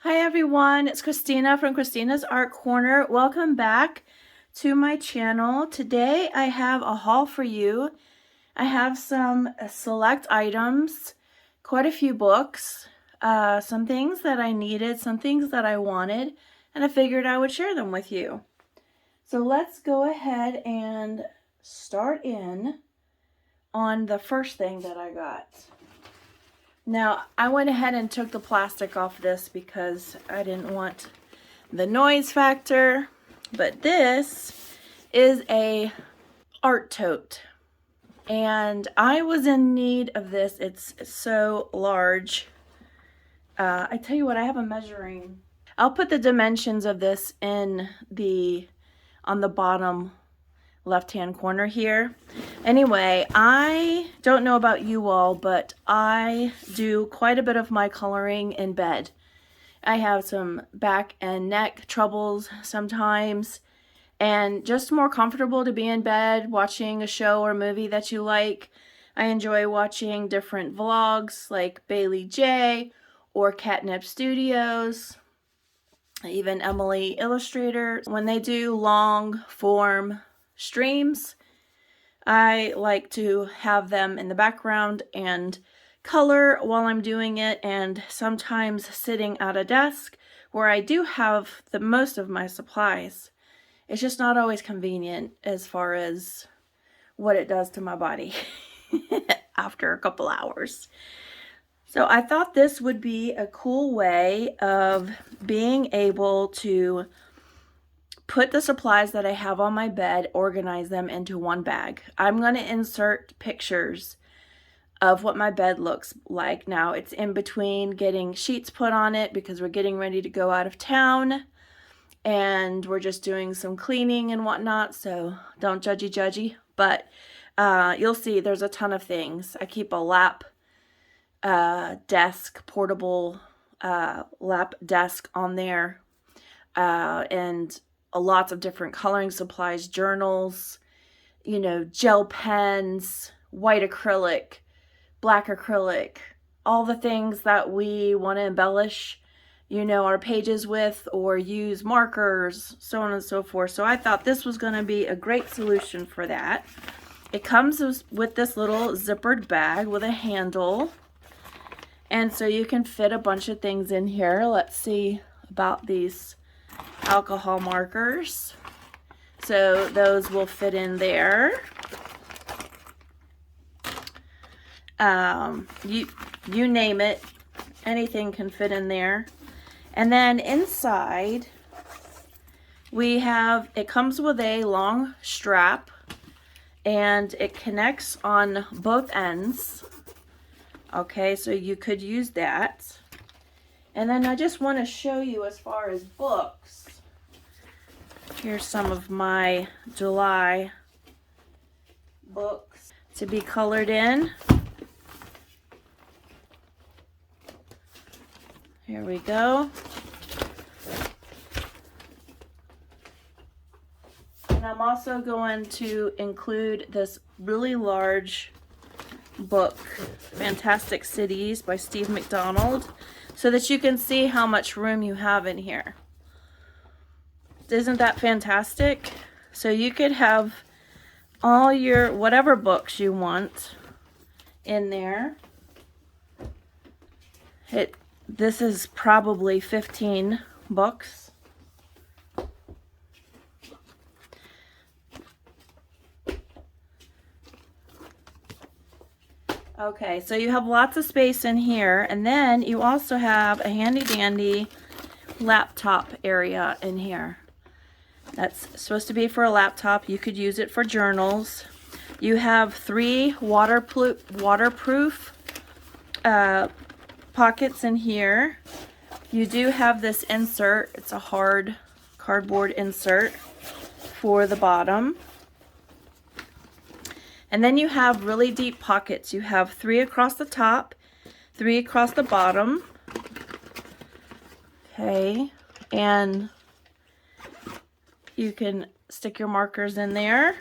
Hi everyone, it's Christina from Christina's Art Corner. Welcome back to my channel. Today I have a haul for you. I have some select items, quite a few books, some things that I needed, some things that I wanted, and I figured I would share them with you. So let's go ahead and start in on the first thing that I got. Now, I went ahead and took the plastic off this because I didn't want the noise factor, but this is a art tote, and I was in need of this. It's so large. I tell you what, I have a measuring. I'll put the dimensions of this on the bottom left-hand corner here. Anyway, I don't know about you all, but I do quite a bit of my coloring in bed. I have some back and neck troubles sometimes, and just more comfortable to be in bed watching a show or movie that you like. I enjoy watching different vlogs like Bailey J or Catnip Studios, even Emily Illustrator. When they do long form streams, I like to have them in the background and color while I'm doing it, and sometimes sitting at a desk where I do have the most of my supplies. It's just not always convenient as far as what it does to my body after a couple hours. So I thought this would be a cool way of being able to put the supplies that I have on my bed, organize them into one bag. I'm going to insert pictures of what my bed looks like. Now, it's in between getting sheets put on it because we're getting ready to go out of town and we're just doing some cleaning and whatnot, so don't judgy. But you'll see there's a ton of things. I keep a lap desk, portable lap desk on there, and lots of different coloring supplies, journals, gel pens, white acrylic, black acrylic, all the things that we want to embellish, our pages with, or use markers, so on and so forth. So I thought this was going to be a great solution for that. It comes with this little zippered bag with a handle, and so you can fit a bunch of things in here. Let's see about these alcohol markers. So those will fit in there. You name it, anything can fit in there. And then inside it comes with a long strap, and it connects on both ends. Okay, so you could use that. And then I just want to show you as far as books. Here's some of my July books to be colored in. Here we go. And I'm also going to include this really large book, Fantastic Cities by Steve McDonald, so that you can see how much room you have in here. Isn't that fantastic? So you could have all your whatever books you want in there. This is probably 15 books. Okay, so you have lots of space in here, and then you also have a handy dandy laptop area in here. That's supposed to be for a laptop. You could use it for journals. You have 3 waterproof pockets in here. You do have this insert. It's a hard cardboard insert for the bottom. And then you have really deep pockets. You have 3 across the top, 3 across the bottom. Okay, and you can stick your markers in there.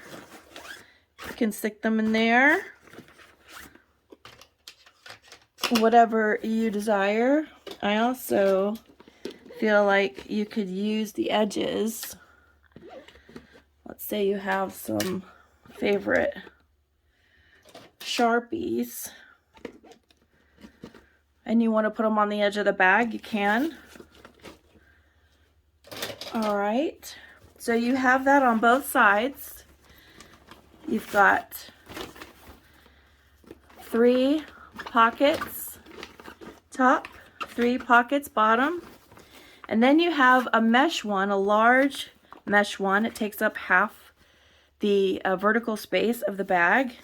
You can stick them in there. Whatever you desire. I also feel like you could use the edges. Let's say you have some favorite Sharpies and you want to put them on the edge of the bag, you can. All right, so you have that on both sides. You've got 3 pockets top, 3 pockets bottom, and then you have a mesh one, a large mesh one. It takes up half the vertical space of the bag,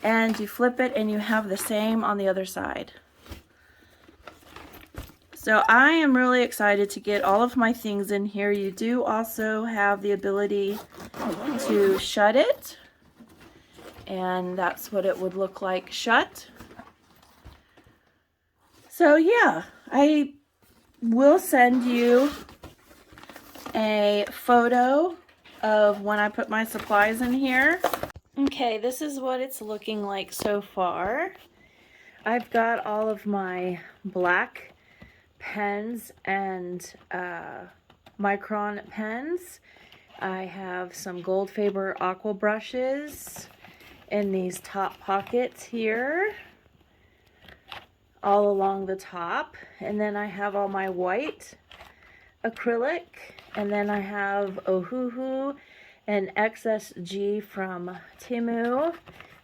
and you flip it and you have the same on the other side. So I am really excited to get all of my things in here. You do also have the ability to shut it, and that's what it would look like shut. So yeah, I will send you a photo of when I put my supplies in here. Okay, this is what it's looking like so far. I've got all of my black pens and micron pens. I have some Gold Faber aqua brushes in these top pockets here, all along the top. And then I have all my white acrylic, and then I have Ohuhu and XSG from Temu.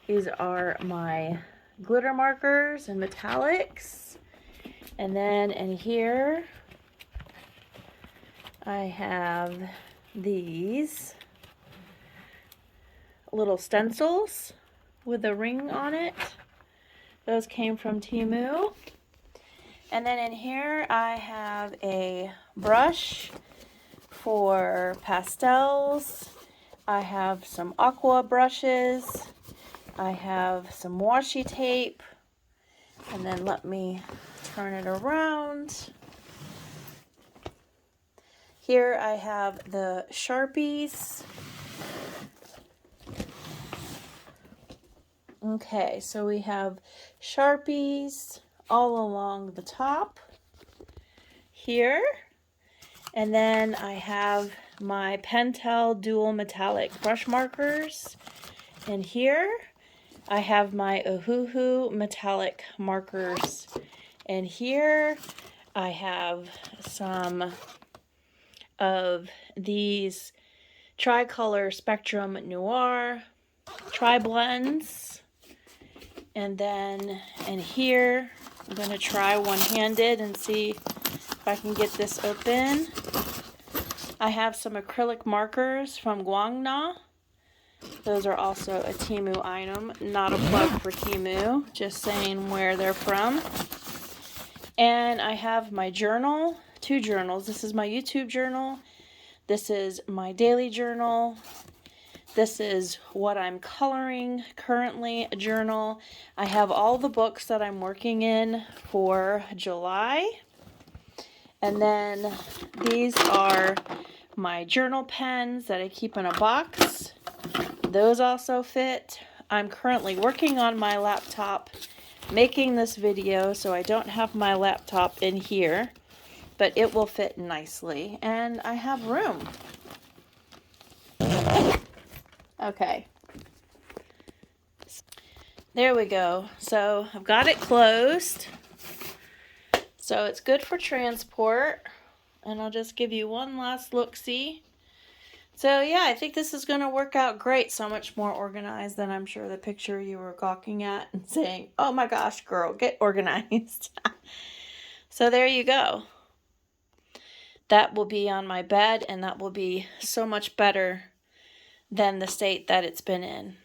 These are my glitter markers and metallics. And then in here I have these little stencils with a ring on it. Those came from Temu. And then in here I have a brush for pastels. I have some aqua brushes. I have some washi tape. And then let me turn it around. Here I have the Sharpies. Okay, so we have Sharpies all along the top here. And then I have my Pentel dual metallic brush markers. And here I have my Ohuhu metallic markers. And here I have some of these Tricolor Spectrum Noir tri-blends. And then in here, I'm going to try one-handed and see if I can get this open. I have some acrylic markers from Guangna. Those are also a Temu item, not a plug for Temu, just saying where they're from. And I have my journal, 2 journals. This is my YouTube journal. This is my daily journal. This is what I'm coloring currently, a journal. I have all the books that I'm working in for July. And then these are my journal pens that I keep in a box. Those also fit. I'm currently working on my laptop, making this video, so I don't have my laptop in here, but it will fit nicely, and I have room. Okay. There we go. So I've got it closed. So it's good for transport. And I'll just give you one last look-see. So yeah, I think this is going to work out great. So much more organized than I'm sure the picture you were gawking at and saying, oh my gosh, girl, get organized. So there you go. That will be on my bed, and that will be so much better than the state that it's been in.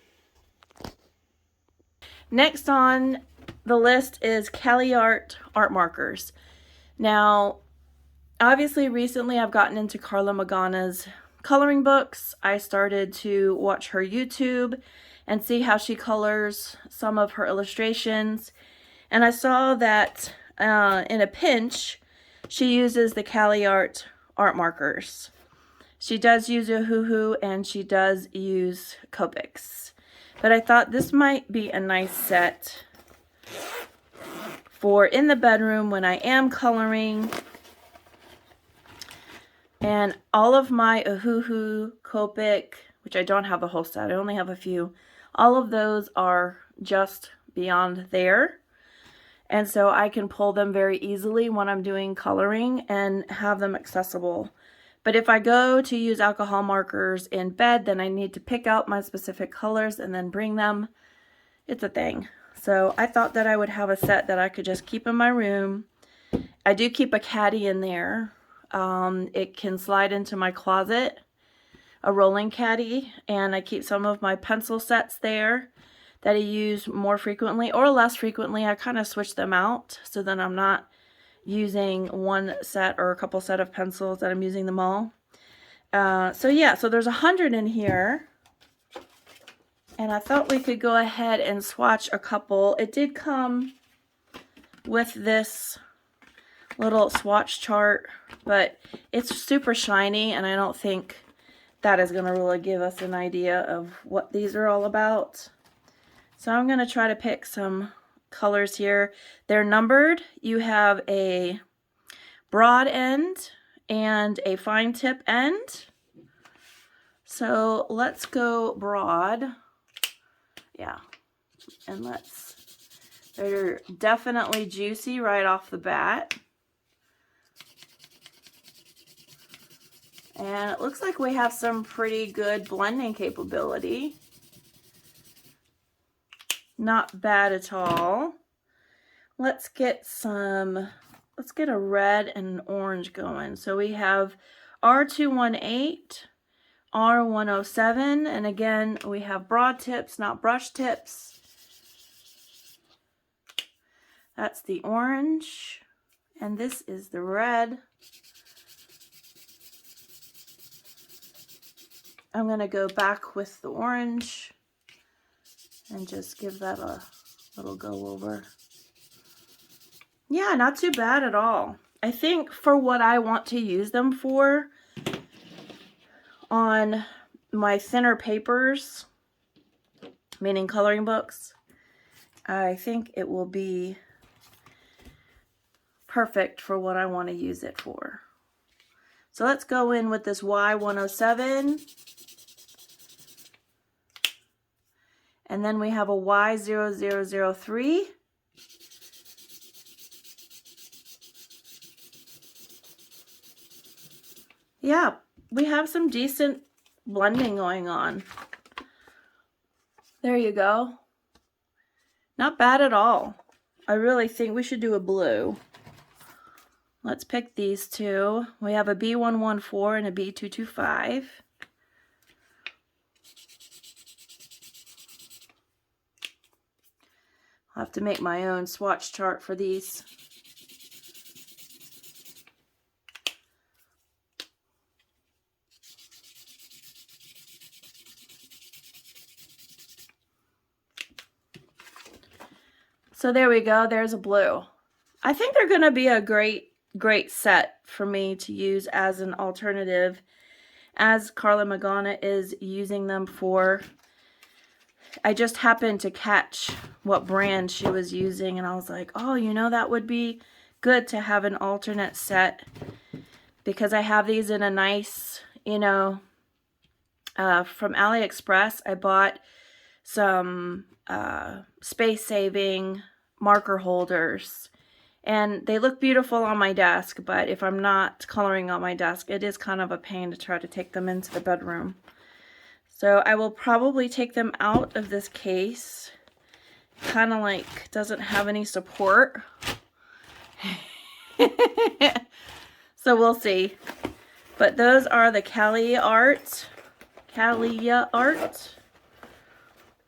Next on the list is CaliArt art markers. Now, obviously recently I've gotten into Carla Magana's coloring books. I started to watch her YouTube and see how she colors some of her illustrations. And I saw that in a pinch, she uses the CaliArt art markers. She does use Ohuhu and she does use Copics. But I thought this might be a nice set for in the bedroom when I am coloring And all of my Ohuhu, Copic, which I don't have the whole set, I only have a few, all of those are just beyond there. And so I can pull them very easily when I'm doing coloring and have them accessible. But if I go to use alcohol markers in bed, then I need to pick out my specific colors and then bring them. It's a thing. So I thought that I would have a set that I could just keep in my room. I do keep a caddy in there. It can slide into my closet, a rolling caddy, and I keep some of my pencil sets there that I use more frequently or less frequently. I kind of switch them out so that I'm not using one set or a couple set of pencils, that I'm using them all. So yeah, so there's 100 in here. And I thought we could go ahead and swatch a couple. It did come with this little swatch chart, but it's super shiny, and I don't think that is going to really give us an idea of what these are all about. So I'm going to try to pick some colors here. They're numbered. You have a broad end and a fine tip end. So let's go broad. Yeah, and they're definitely juicy right off the bat. And it looks like we have some pretty good blending capability. Not bad at all. Let's get a red and an orange going. So we have R218, R107, and again, we have broad tips, not brush tips. That's the orange, and this is the red. I'm going to go back with the orange and just give that a little go over. Yeah, not too bad at all. I think for what I want to use them for on my thinner papers, meaning coloring books, I think it will be perfect for what I want to use it for. So let's go in with this Y107. And then we have a Y0003. Yeah, we have some decent blending going on. There you go. Not bad at all. I really think we should do a blue. Let's pick these two. We have a B114 and a B225. I'll have to make my own swatch chart for these. So there we go, there's a blue. I think they're gonna be a great set for me to use as an alternative, as Carla Magana is using them for. I just happened to catch what brand she was using, and I was like, oh, you know, that would be good to have an alternate set, because I have these in a nice, you know, from AliExpress. I bought some space-saving marker holders, and they look beautiful on my desk, but if I'm not coloring on my desk, it is kind of a pain to try to take them into the bedroom. So I will probably take them out of this case. Kind of like doesn't have any support. So we'll see. But those are the Calia art.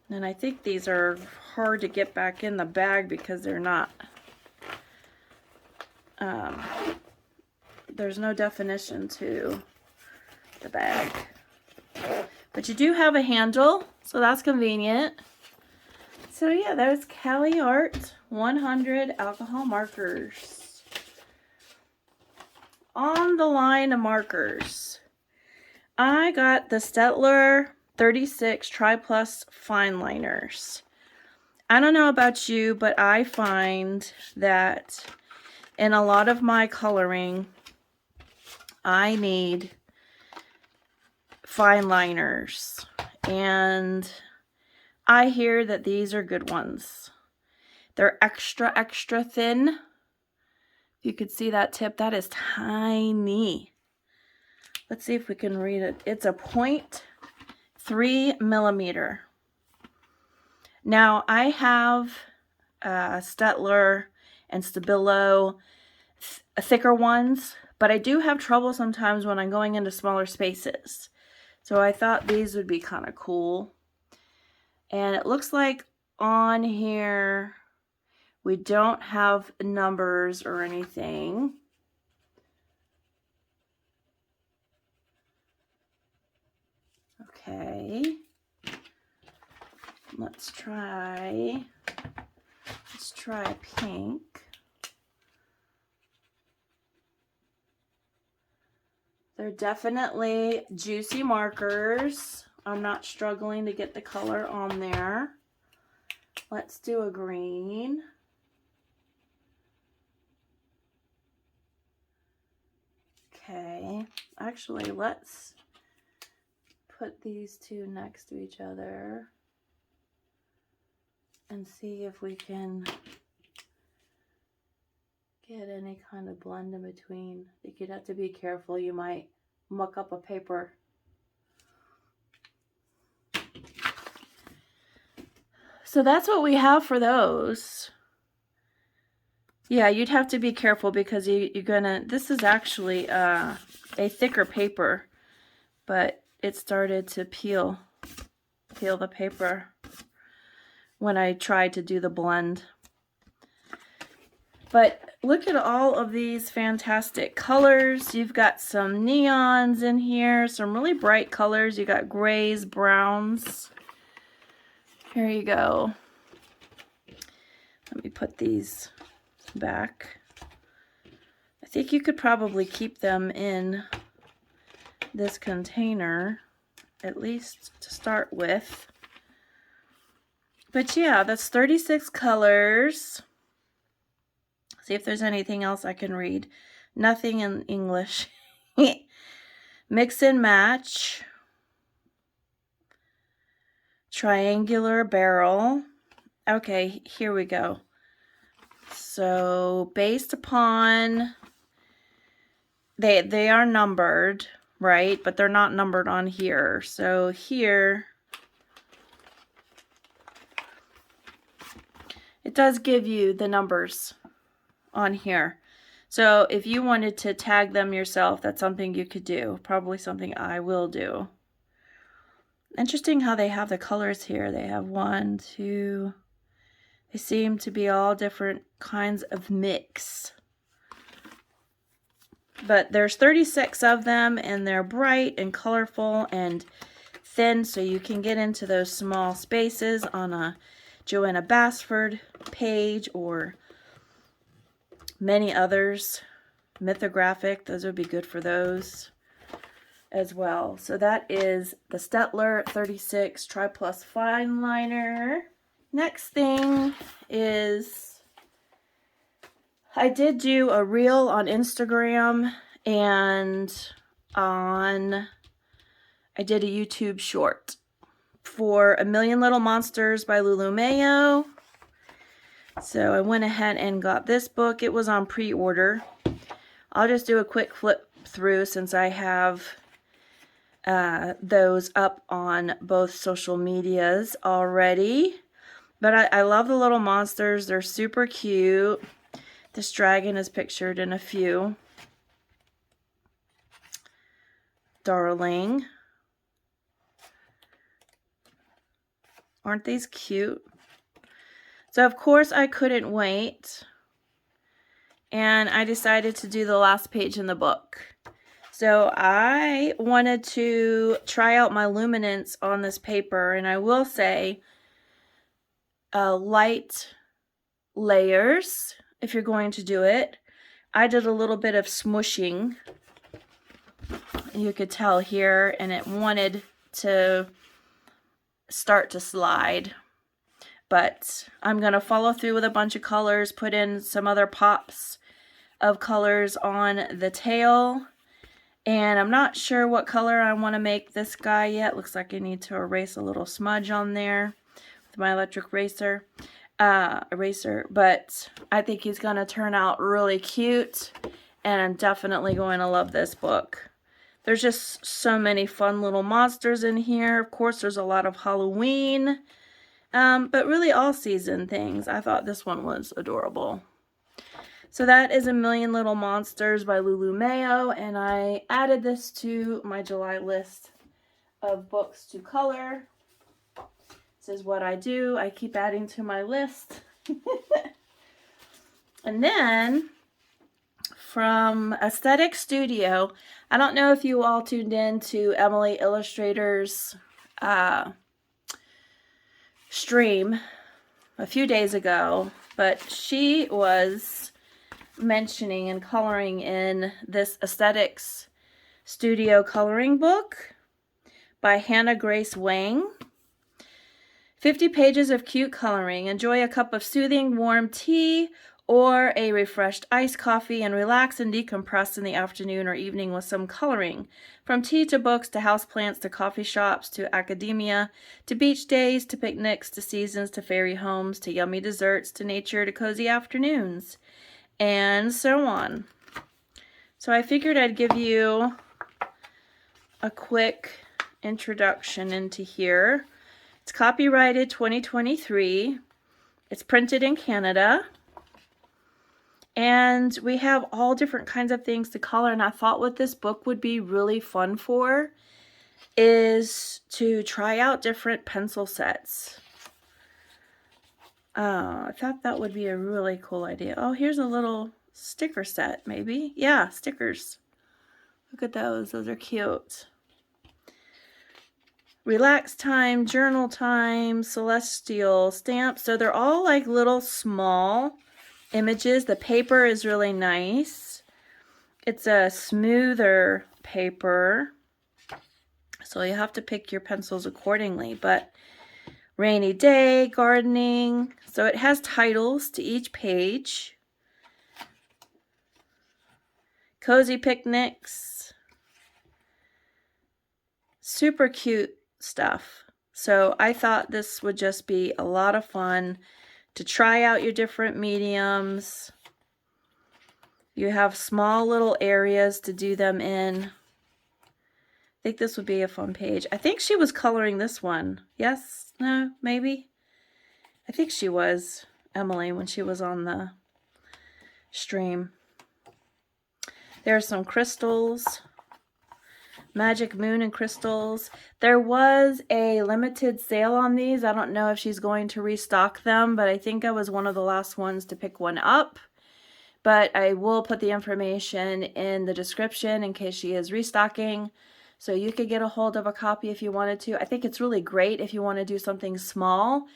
And I think these are hard to get back in the bag because they're not. There's no definition to the bag. But you do have a handle, so that's convenient. So yeah, there's Cali Art 100 alcohol markers. On the line of markers, I got the STAEDTLER 36 Triplus Fineliners. I don't know about you, but I find that in a lot of my coloring, I need Fineliners, and I hear that these are good ones. They're extra, extra thin. You could see that tip. That is tiny. Let's see if we can read it. It's a 0.3 millimeter. Now, I have STAEDTLER and Stabilo, thicker ones, but I do have trouble sometimes when I'm going into smaller spaces. So I thought these would be kind of cool. And it looks like on here we don't have numbers or anything. Okay. Let's try pink. They're definitely juicy markers. I'm not struggling to get the color on there. Let's do a green. Okay, actually, let's put these two next to each other and see if we can get any kind of blend in between. I think you'd have to be careful. You might muck up a paper. So that's what we have for those. Yeah, you'd have to be careful because you're gonna, this is actually a thicker paper, but it started to peel the paper when I tried to do the blend. But look at all of these fantastic colors. You've got some neons in here, some really bright colors. You got grays, browns. Here you go. Let me put these back. I think you could probably keep them in this container, at least to start with. But yeah, that's 36 colors. See if there's anything else I can read. Nothing in English. Mix and match. Triangular barrel. Okay, here we go. So based upon, they are numbered, right? But they're not numbered on here. So here, it does give you the numbers on here. So if you wanted to tag them yourself, that's something you could do. Probably something I will do. Interesting how they have the colors here. They have 1, 2, they seem to be all different kinds of mix. But there's 36 of them, and they're bright and colorful and thin, so you can get into those small spaces on a Joanna Basford page or many others. Mythographic, those would be good for those as well. So that is the STAEDTLER 36 Triplus Fineliner. Next thing is, I did do a reel on Instagram and I did a YouTube short for A Million Little Monsters by Lulu Mayo. So I went ahead and got this book. It was on pre-order. I'll just do a quick flip through since I have those up on both social medias already. But I love the little monsters. They're super cute. This dragon is pictured in a few. Darling. Aren't these cute? So of course I couldn't wait. And I decided to do the last page in the book. So I wanted to try out my luminance on this paper. And I will say, light layers if you're going to do it. I did a little bit of smooshing. You could tell here, and it wanted to start to slide. But I'm going to follow through with a bunch of colors, put in some other pops of colors on the tail, And I'm not sure what color I want to make this guy yet. Looks like I need to erase a little smudge on there with my electric eraser. But I think he's going to turn out really cute, and I'm definitely going to love this book. There's just so many fun little monsters in here. Of course, there's a lot of Halloween, but really all season things. I thought this one was adorable. So that is A Million Little Monsters by Lulu Mayo, and I added this to my July list of books to color. This is what I do. I keep adding to my list. And then from Aesthetic Studio, I don't know if you all tuned in to Emily Illustrator's stream a few days ago, but she was mentioning and coloring in this Aesthetics Studio coloring book by Hannah Grace Wang. 50 pages of cute coloring. Enjoy a cup of soothing warm tea or a refreshed iced coffee and relax and decompress in the afternoon or evening with some coloring. From tea to books to houseplants to coffee shops to academia to beach days to picnics to seasons to fairy homes to yummy desserts to nature to cozy afternoons and so on. So I figured I'd give you a quick introduction into here. It's copyrighted 2023. It's printed in Canada. And we have all different kinds of things to color. And I thought what this book would be really fun for is to try out different pencil sets. I thought that would be a really cool idea. Oh, here's a little sticker set, maybe. Yeah, stickers. Look at those. Those are cute. Relax time, journal time, celestial stamps. So they're all like little small images. The paper is really nice. It's a smoother paper, so you have to pick your pencils accordingly. But rainy day, gardening. So it has titles to each page. Cozy picnics. Super cute stuff. So I thought this would just be a lot of fun to try out your different mediums. You have small little areas to do them in. I think this would be a fun page. I think she was coloring this one. Yes? No? Maybe? I think she was, Emily, when she was on the stream. There are some crystals. Magic Moon and crystals. There was a limited sale on these. I don't know if she's going to restock them, but I think I was one of the last ones to pick one up. But I will put the information in the description in case she is restocking, so you could get a hold of a copy if you wanted to. I think it's really great if you want to do something small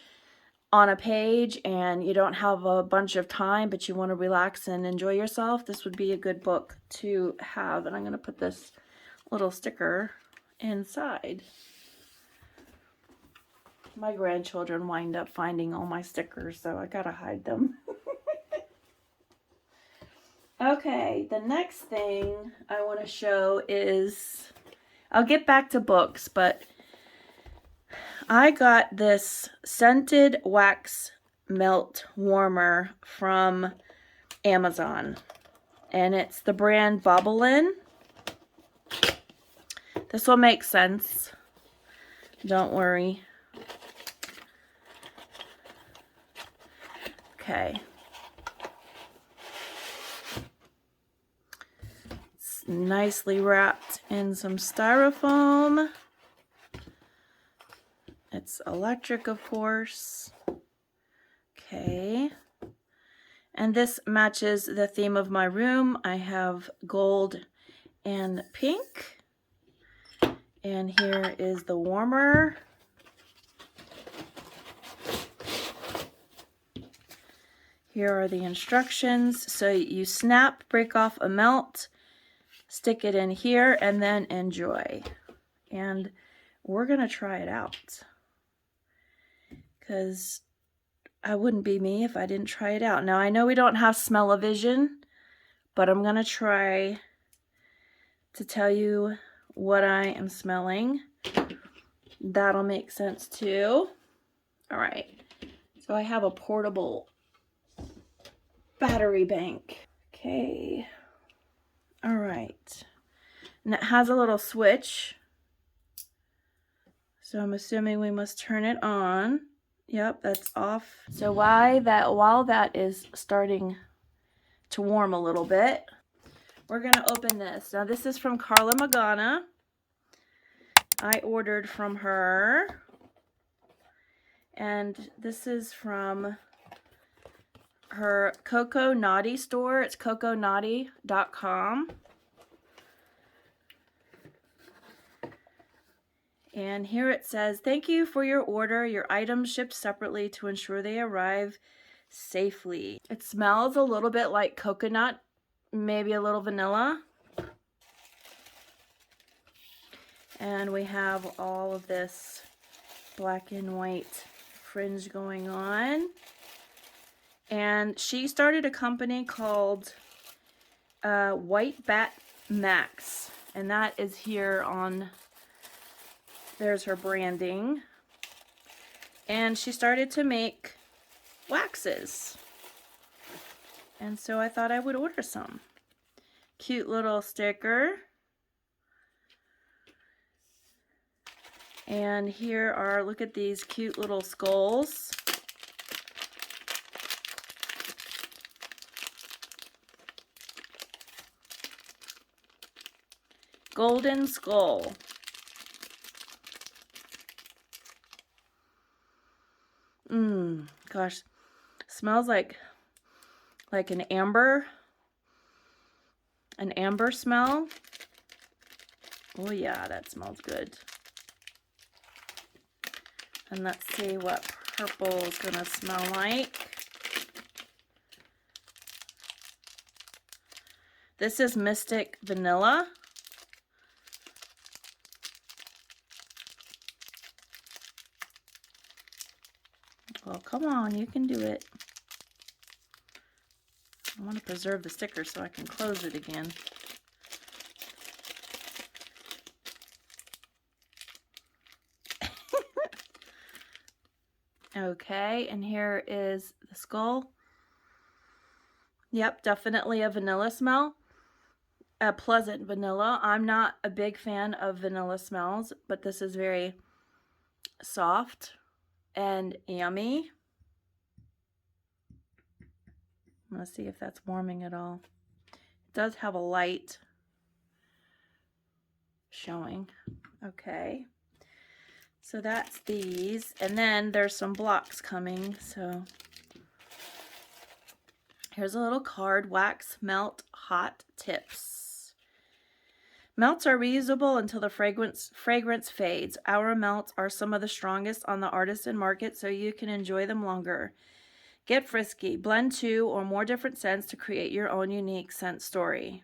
on a page and you don't have a bunch of time, but you want to relax and enjoy yourself. This would be a good book to have. And I'm going to put this little sticker inside. My grandchildren wind up finding all my stickers, so I gotta hide them. Okay, the next thing I want to show is, I'll get back to books, but I got this scented wax melt warmer from Amazon, and it's the brand Bobolyn. This will make sense. Don't worry. Okay. It's nicely wrapped in some styrofoam. It's electric, of course. Okay. And this matches the theme of my room. I have gold and pink. And here is the warmer. Here are the instructions. So you snap, break off a melt, stick it in here, and then enjoy. And we're going to try it out, because I wouldn't be me if I didn't try it out. Now, I know we don't have smell-o-vision, but I'm going to try to tell you what I am smelling. That'll make sense too. All right, so I have a portable battery bank. Okay, all right, and it has a little switch, so I'm assuming we must turn it on. Yep, that's off. So while that is starting to warm a little bit, we're gonna open this. Now this is from Carla Magana. I ordered from her, and this is from her Coconutty store. It's coconutty.com. And here it says, "Thank you for your order. Your items shipped separately to ensure they arrive safely." It smells a little bit like coconut, maybe a little vanilla. And we have all of this black and white fringe going on. And she started a company called White Bat Max. And that is here on, there's her branding. And she started to make waxes. And so I thought I would order some. Cute little sticker. And here are, look at these cute little skulls. Golden skull. Gosh, smells like an amber smell. Oh yeah, that smells good. And let's see what purple is gonna smell like. This is Mystic Vanilla. Well, come on, you can do it. I want to preserve the sticker so I can close it again. Okay, and here is the skull. Yep, definitely a vanilla smell. A pleasant vanilla. I'm not a big fan of vanilla smells, but this is very soft and yummy. Let's see if that's warming at all. It does have a light showing. Okay. So that's these. And then there's some blocks coming. So here's a little card. Wax melt hot tips. Melts are reusable until the fragrance fades. Our melts are some of the strongest on the artisan market, so you can enjoy them longer. Get frisky. Blend 2 or more different scents to create your own unique scent story.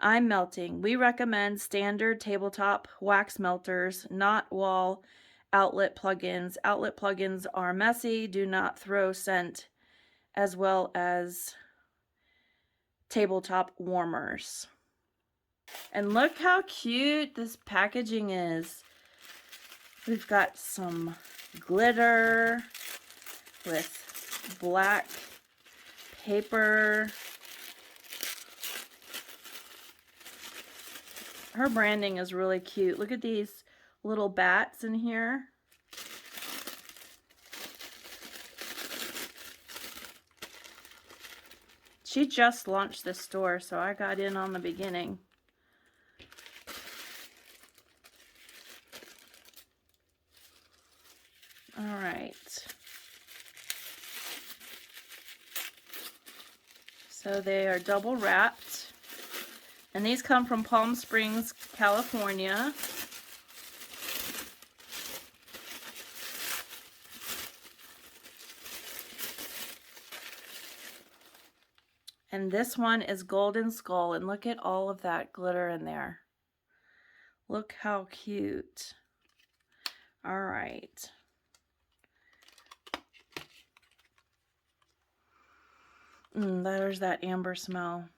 I'm melting. We recommend standard tabletop wax melters, not wall outlet plugins. Outlet plugins are messy, do not throw scent, as well as tabletop warmers. And look how cute this packaging is. We've got some glitter with black paper. Her branding is really cute. Look at these little bats in here. She just launched this store, so I got in on the beginning. All right. So they are double wrapped. And these come from Palm Springs, California. And this one is Golden Skull. And look at all of that glitter in there. Look how cute. All right. There's that amber smell.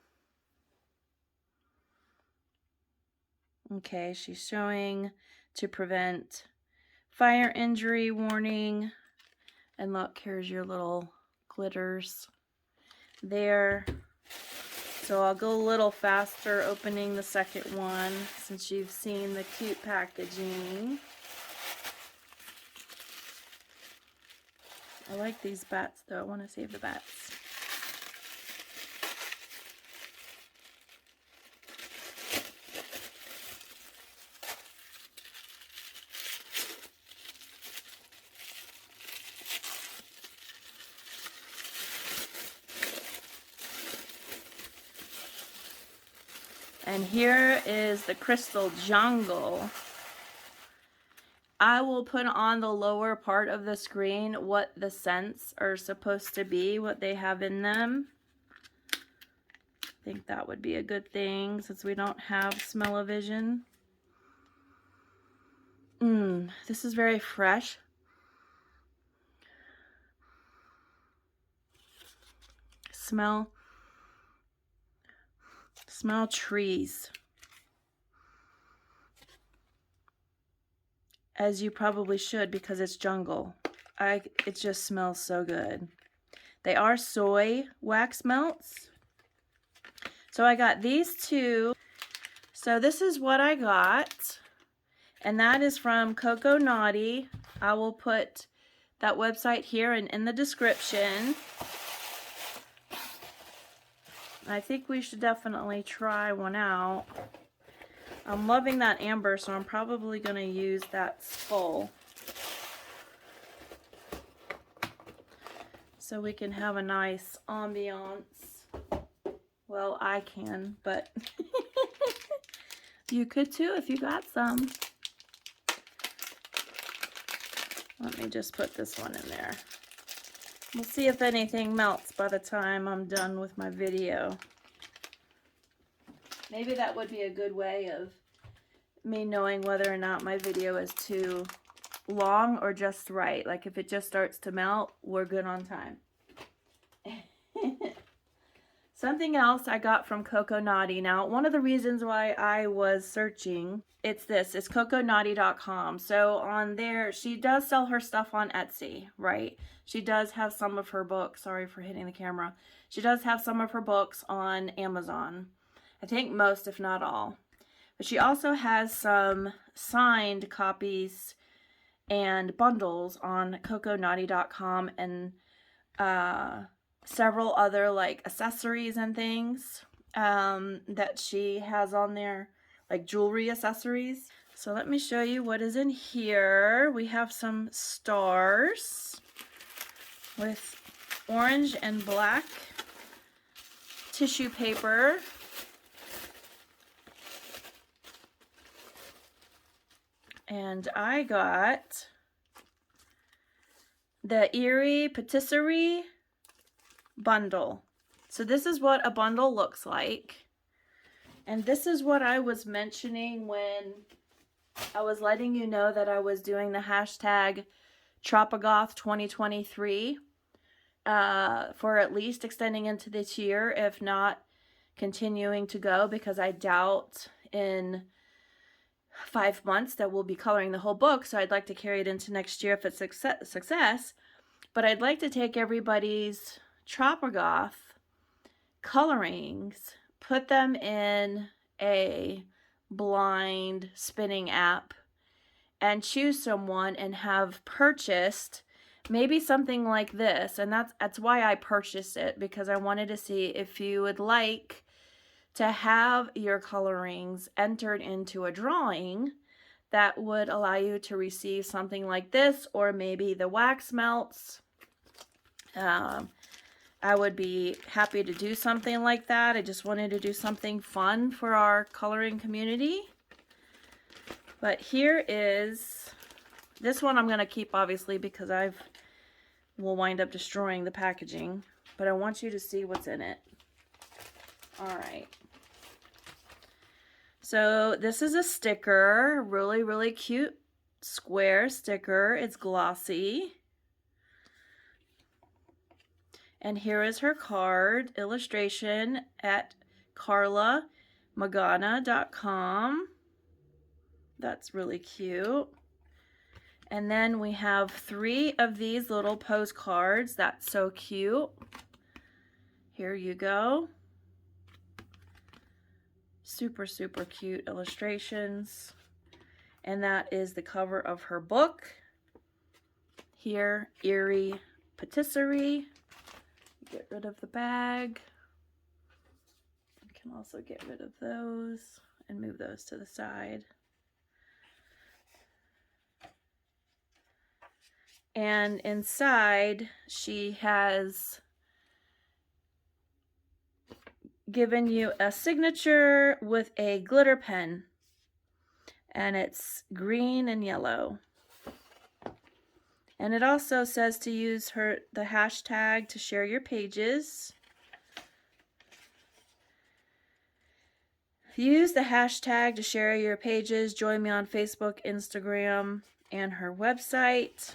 Okay, she's showing to prevent fire injury warning. And look, here's your little glitters there. So I'll go a little faster opening the second one since you've seen the cute packaging. I like these bats though. I want to save the bats. And here is the Crystal Jungle. I will put on the lower part of the screen what the scents are supposed to be, what they have in them. I think that would be a good thing since we don't have smell-o-vision. This is very fresh. Smell trees. As you probably should because it's jungle. It just smells so good. They are soy wax melts. So I got these two. So this is what I got. And that is from Coconutty. I will put that website here and in the description. I think we should definitely try one out. I'm loving that amber, so I'm probably going to use that skull. So we can have a nice ambiance. Well, I can, but you could too if you got some. Let me just put this one in there. We'll see if anything melts by the time I'm done with my video. Maybe that would be a good way of me knowing whether or not my video is too long or just right. Like if it just starts to melt, we're good on time. Something else I got from Coconutty. Now, one of the reasons why I was searching, it's coconutty.com. So on there, she does sell her stuff on Etsy, right? She does have some of her books. Sorry for hitting the camera. She does have some of her books on Amazon. I think most, if not all. But she also has some signed copies and bundles on coconutty.com and several other like accessories and things that she has on there, like jewelry accessories. So let me show you what is in here. We have some stars with orange and black tissue paper. And I got the Eerie Patisserie bundle. So this is what a bundle looks like. And this is what I was mentioning when I was letting you know that I was doing the hashtag Tropigoth 2023 for at least extending into this year, if not continuing to go, because I doubt in 5 months that we'll be coloring the whole book. So I'd like to carry it into next year if it's success. But I'd like to take everybody's Tropigoth colorings, put them in a blind spinning app, and choose someone and have purchased maybe something like this. And that's why I purchased it, because I wanted to see if you would like to have your colorings entered into a drawing that would allow you to receive something like this, or maybe the wax melts. I would be happy to do something like that. I just wanted to do something fun for our coloring community. But here is, this one I'm going to keep obviously because will wind up destroying the packaging. But I want you to see what's in it. Alright. So this is a sticker, really, really cute square sticker. It's glossy. And here is her card, illustration at carlamagana.com. That's really cute. And then we have 3 of these little postcards. That's so cute. Here you go. Super, super cute illustrations. And that is the cover of her book. Here, Eerie Patisserie. Get rid of the bag. You can also get rid of those and move those to the side. And inside, she has given you a signature with a glitter pen. And it's green and yellow. And it also says to use the hashtag to share your pages. Use the hashtag to share your pages. Join me on Facebook, Instagram, and her website.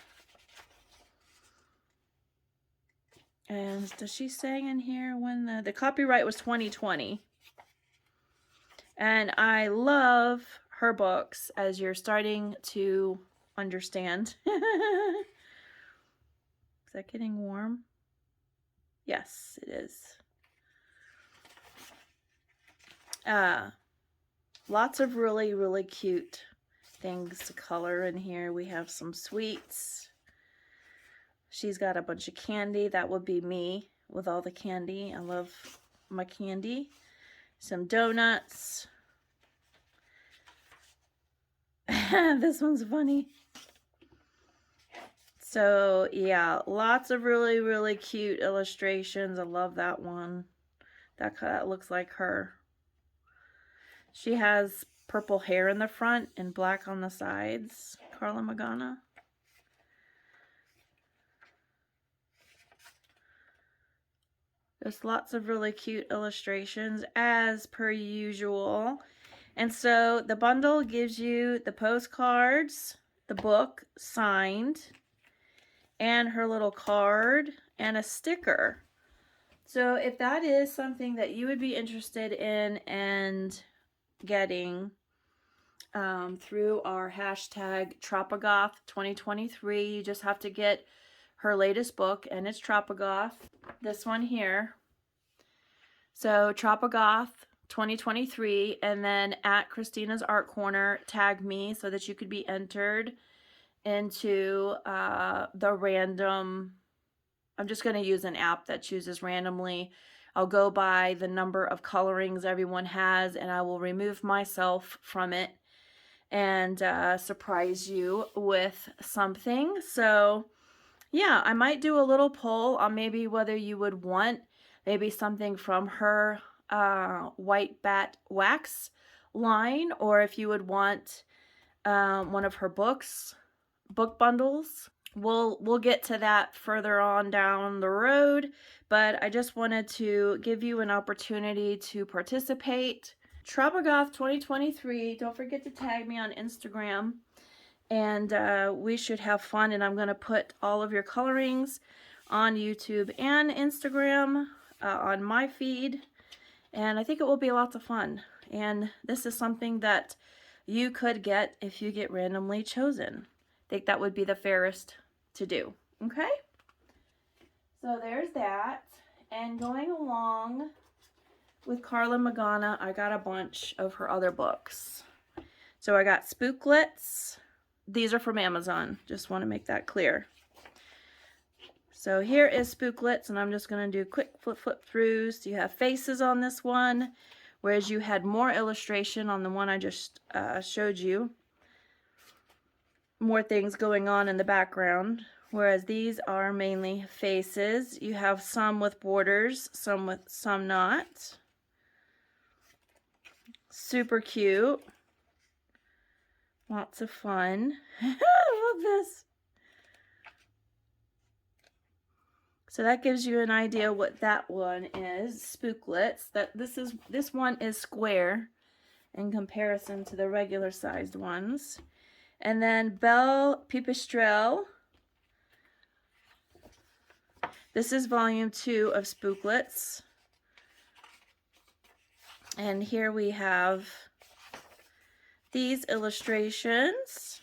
And does she say in here when the copyright was 2020? And I love her books, as you're starting to understand. Is that getting warm? Yes, it is. Lots of really, really cute things to color in here. We have some sweets. She's got a bunch of candy. That would be me with all the candy. I love my candy. Some donuts. This one's funny. So yeah, lots of really, really cute illustrations. I love that one. That looks like her. She has purple hair in the front and black on the sides. Carla Magana. There's lots of really cute illustrations as per usual. And so the bundle gives you the postcards, the book signed, and her little card and a sticker. So if that is something that you would be interested in and getting through our hashtag Tropagoth 2023, you just have to get her latest book, and it's Tropagoth, this one here. So Tropagoth 2023, and then at Christina's Art Corner, tag me so that you could be entered into the random. I'm just going to use an app that chooses randomly. I'll go by the number of colorings everyone has, and I will remove myself from it and surprise you with something. So yeah, I might do a little poll on maybe whether you would want maybe something from her White Bat Wax line, or if you would want one of her book bundles. We'll get to that further on down the road, but I just wanted to give you an opportunity to participate. Tropagoth 2023, don't forget to tag me on Instagram, and we should have fun. And I'm going to put all of your colorings on YouTube and Instagram on my feed, and I think it will be lots of fun. And this is something that you could get if you get randomly chosen. I think that would be the fairest to do. Okay? So there's that. And going along with Carla Magana, I got a bunch of her other books. So I got Spooklets. These are from Amazon. Just want to make that clear. So here is Spooklets, and I'm just going to do quick flip throughs. You have faces on this one, whereas you had more illustration on the one I just showed you. More things going on in the background, whereas these are mainly faces. You have some with borders, some not. Super cute. Lots of fun. I love this. So that gives you an idea what that one is. Spooklets. This one is square in comparison to the regular sized ones. And then Belle Pipistrelle. This is volume 2 of Spooklets. And here we have these illustrations.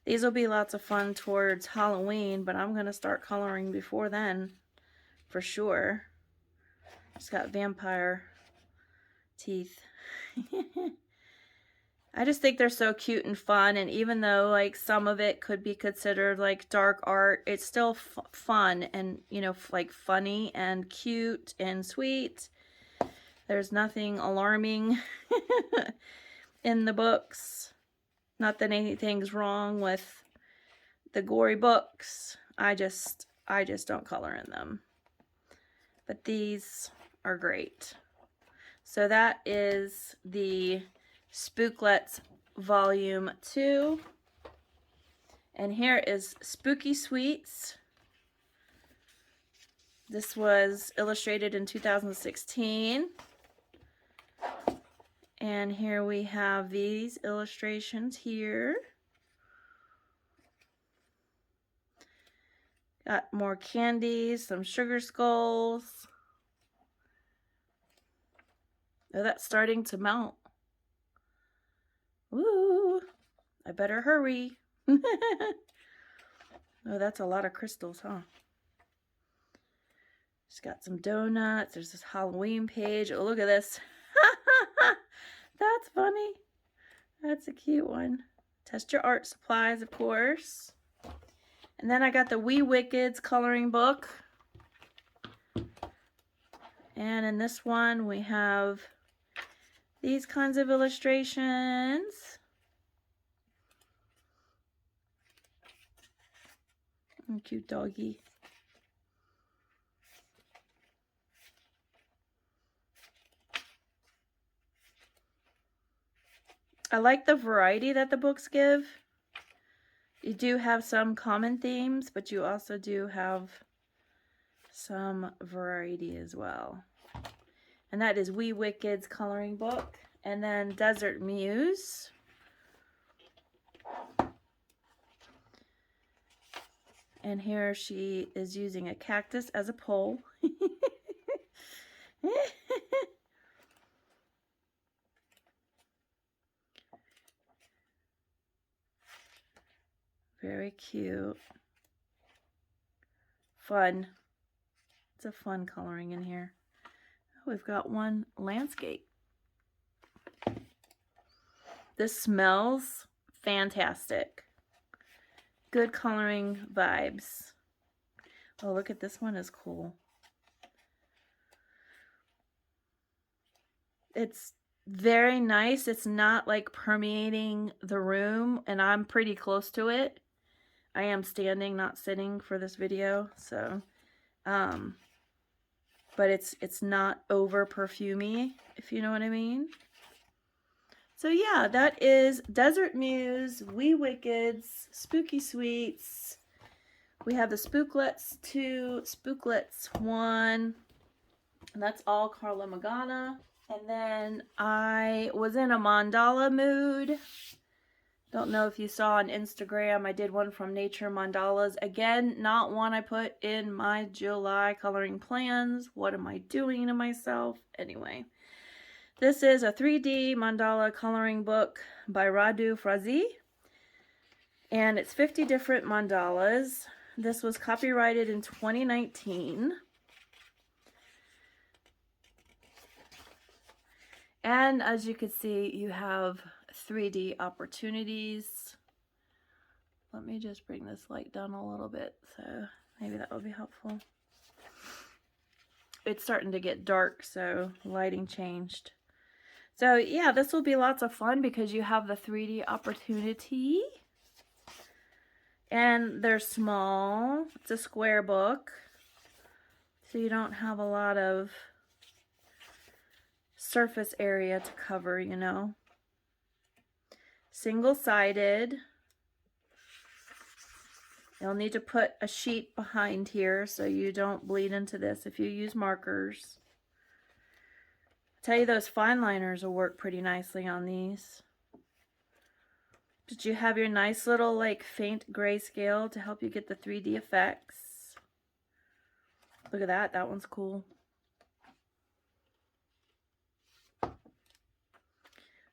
These will be lots of fun towards Halloween, but I'm going to start coloring before then, for sure. It's got vampire teeth. I just think they're so cute and fun, and even though like some of it could be considered like dark art, it's still fun and, you know, like funny and cute and sweet. There's nothing alarming in the books. Not that anything's wrong with the gory books. I just don't color in them. But these are great. So that is the Spooklets Volume 2. And here is Spooky Sweets. This was illustrated in 2016. And here we have these illustrations here. Got more candies, some sugar skulls. Oh, that's starting to melt. Ooh, I better hurry. Oh, that's a lot of crystals, huh? Just got some donuts. There's this Halloween page. Oh, look at this. That's funny. That's a cute one. Test your art supplies, of course. And then I got the Wee Wickeds coloring book. And in this one, we have these kinds of illustrations. Oh, cute doggy. I like the variety that the books give. You do have some common themes, but you also do have some variety as well. And that is Wee Wickeds coloring book. And then Desert Muse. And here she is using a cactus as a pole. Very cute. Fun. It's a fun coloring in here. Oh, we've got one landscape. This smells fantastic. Good coloring vibes. Oh, look at this one is cool. It's very nice. It's not like permeating the room, and I'm pretty close to it. I am standing, not sitting for this video, so but it's not over perfumey, if you know what I mean. So yeah, that is Desert Muse, Wee Wickeds, Spooky Sweets. We have the Spooklets 2, Spooklets 1, and that's all Carla Magana. And then I was in a mandala mood. Don't know if you saw on Instagram, I did one from Nature Mandalas. Again, not one I put in my July coloring plans. What am I doing to myself? Anyway, this is a 3D mandala coloring book by Radu Frazi. And it's 50 different mandalas. This was copyrighted in 2019. And as you can see, you have 3D opportunities. Let me just bring this light down a little bit, so maybe that will be helpful. It's starting to get dark, so lighting changed. So yeah, this will be lots of fun because you have the 3D opportunity. And they're small. It's a square book, so you don't have a lot of surface area to cover, you know. Single-sided. You'll need to put a sheet behind here so you don't bleed into this if you use markers. I tell you, those Fineliners will work pretty nicely on these. Did you have your nice little like faint grayscale to help you get the 3D effects? Look at that. That one's cool.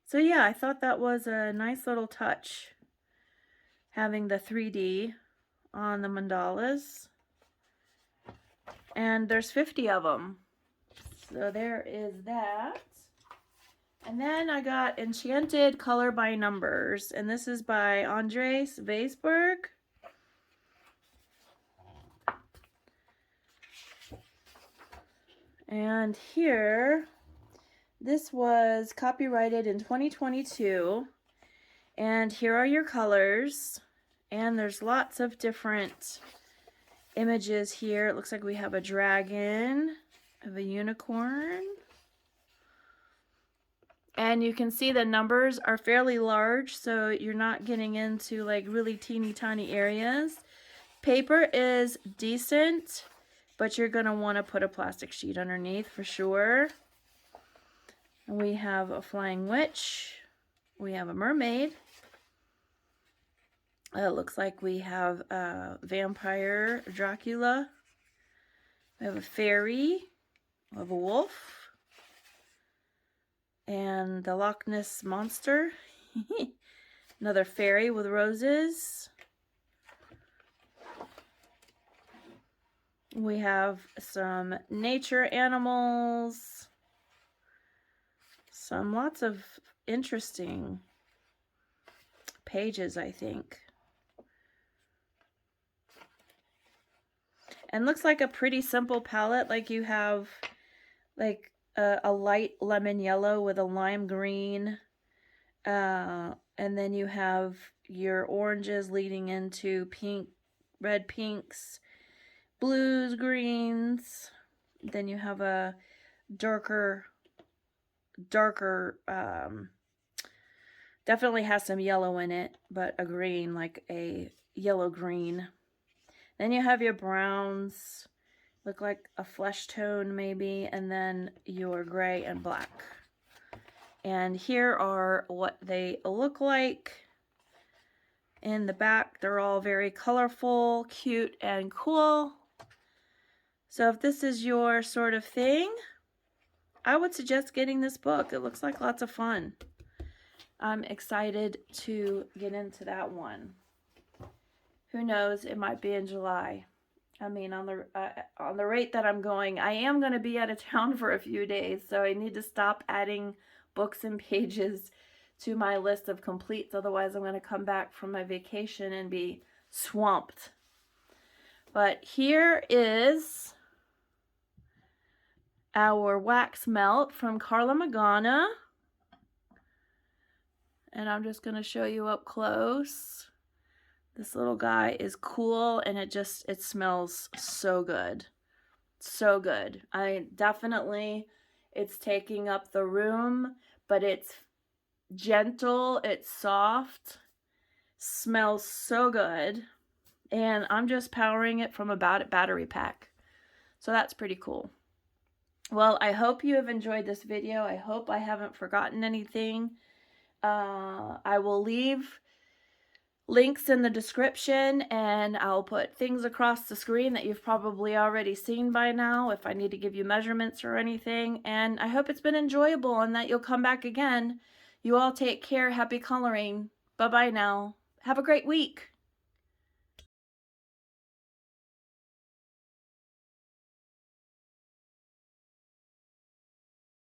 So yeah, I thought that was a nice little touch, having the 3D on the mandalas. And there's 50 of them. So there is that. And then I got Enchanted Color by Numbers. And this is by Andres Weisberg. And here, this was copyrighted in 2022. And here are your colors. And there's lots of different images here. It looks like we have a dragon, of a unicorn. And you can see the numbers are fairly large, so you're not getting into like really teeny tiny areas. Paper is decent, but you're going to want to put a plastic sheet underneath for sure. And we have a flying witch. We have a mermaid. It looks like we have a vampire Dracula. We have a fairy. We have a wolf. And the Loch Ness Monster. Another fairy with roses. We have some nature animals. Lots of interesting pages, I think. And looks like a pretty simple palette. Like you have like a light lemon yellow with a lime green. And then you have your oranges leading into pink, red pinks, blues, greens. Then you have a darker, definitely has some yellow in it, but a green, like a yellow green. Then you have your browns, look like a flesh tone maybe, and then your gray and black. And here are what they look like in the back. They're all very colorful, cute, and cool. So if this is your sort of thing, I would suggest getting this book. It looks like lots of fun. I'm excited to get into that one. Who knows, it might be in July. I mean, on the rate that I'm going, I am going to be out of town for a few days, so I need to stop adding books and pages to my list of completes. Otherwise, I'm going to come back from my vacation and be swamped. But here is our wax melt from Carla Magana. And I'm just going to show you up close. This little guy is cool, and it smells so good. So good. It's taking up the room, but it's gentle, it's soft, smells so good. And I'm just powering it from a battery pack. So that's pretty cool. Well, I hope you have enjoyed this video. I hope I haven't forgotten anything. I will leave links in the description, and I'll put things across the screen that you've probably already seen by now if I need to give you measurements or anything. And I hope it's been enjoyable and that you'll come back again. You all take care. Happy coloring. Bye-bye now. Have a great week.